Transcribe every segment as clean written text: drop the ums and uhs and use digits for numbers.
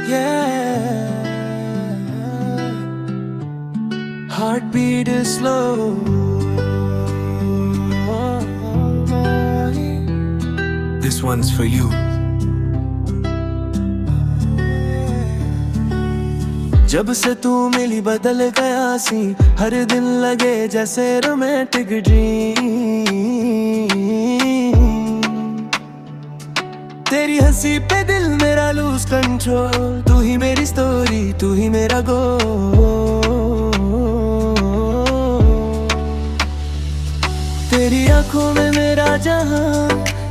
Yeah, heartbeat is slow. This one's for you. जब से तू मिली बदल गया सी, हर दिन लगे जैसे रोमांटिक ड्रीम। तेरी हंसी पे दिल मेरा लूज कंट्रोल, तू ही मेरी स्टोरी, तू ही मेरा गोल। तेरी आंखों में मेरा जहां,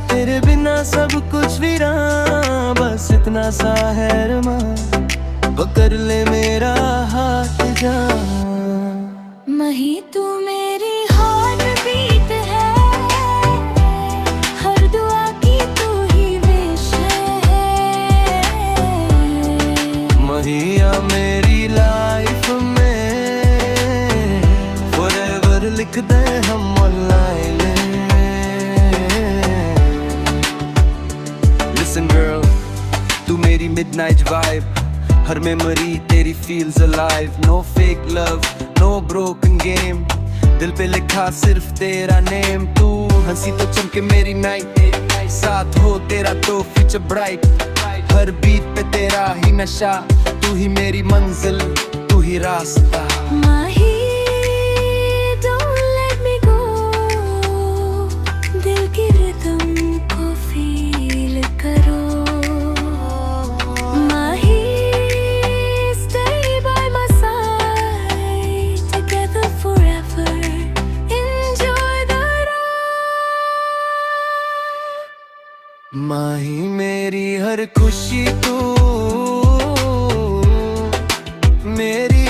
तेरे बिना सब कुछ वीरान। बस इतना सा है अरमां, पकड़ ले मेरा हाथ जान। मही तू मेरी हार्ट बीट है, हर दुआ की तू ही विश है। महिया मेरी लाइफ में फॉरएवर लिख दे हम ऑनलाइन। Listen girl, तू मेरी midnight vibe, हर मेमोरी तेरी feels alive। No fake love, no broken game, दिल पे लिखा सिर्फ तेरा नेम। तू हंसी तो चमके मेरी नाइट, साथ हो तेरा तो फ्यूचर ब्राइट। हर बीट पे तेरा ही नशा, तू ही मेरी मंजिल, तू ही रास्ता। माही don't let me go, दिल की रिदम को फील करो। माही stay by my side, together forever, enjoy the ride। माही मेरी हर खुशी तू, मेरी